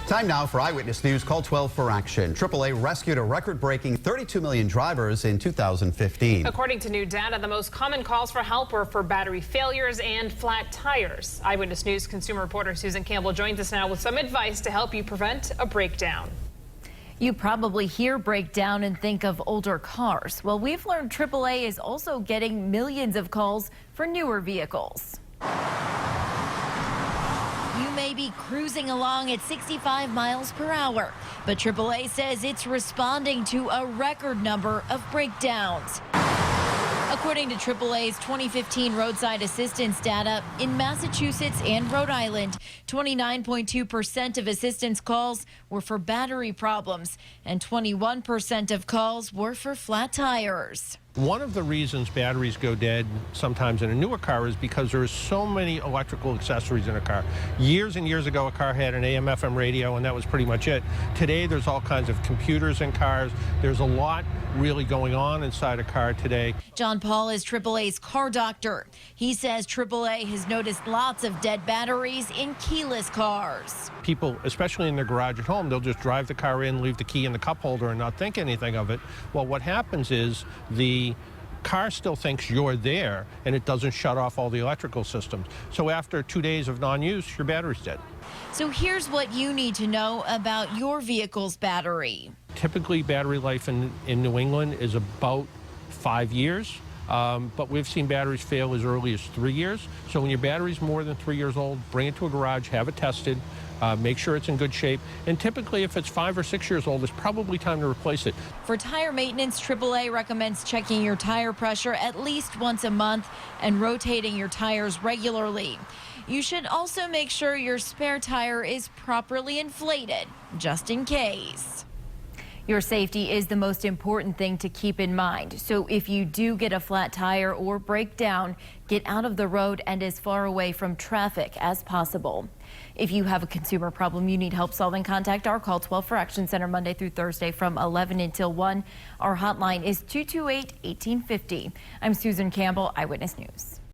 Time now for Eyewitness News. Call 12 for action. AAA rescued a record-breaking 32 million drivers in 2015. According to new data, the most common calls for help were for battery failures and flat tires. Eyewitness News consumer reporter Susan Campbell joins us now with some advice to help you prevent a breakdown. You probably hear breakdown and think of older cars. Well, we've learned AAA is also getting millions of calls for newer vehicles. You may be cruising along at 65 miles per hour, but AAA says it's responding to a record number of breakdowns. According to AAA's 2015 roadside assistance data, in Massachusetts and Rhode Island, 29.2% of assistance calls were for battery problems, and 21% of calls were for flat tires. One of the reasons batteries go dead sometimes in a newer car is because there are so many electrical accessories in a car. Years and years ago, a car had an AM/FM radio, and that was pretty much it. Today, there's all kinds of computers in cars. There's a lot really going on inside a car today. John Paul is AAA's car doctor. He says AAA has noticed lots of dead batteries in keyless cars. People, especially in their garage at home, they'll just drive the car in, leave the key in the cup holder and not think anything of it. Well, what happens is the car still thinks you're there, and it doesn't shut off all the electrical systems. So after 2 days of non-use, your battery's dead. So here's what you need to know about your vehicle's battery. Typically, battery life in New England is about 5 years. But we've seen batteries fail as early as 3 years. So when your battery's more than 3 years old, bring it to a garage, have it tested, make sure it's in good shape. And typically, if it's 5 or 6 years old, it's probably time to replace it. For tire maintenance, AAA recommends checking your tire pressure at least once a month and rotating your tires regularly. You should also make sure your spare tire is properly inflated, just in case. Your safety is the most important thing to keep in mind. So if you do get a flat tire or break down, get out of the road and as far away from traffic as possible. If you have a consumer problem you need help solving, contact our Call 12 for Action Center Monday through Thursday from 11 until 1. Our hotline is 228-1850. I'm Susan Campbell, Eyewitness News.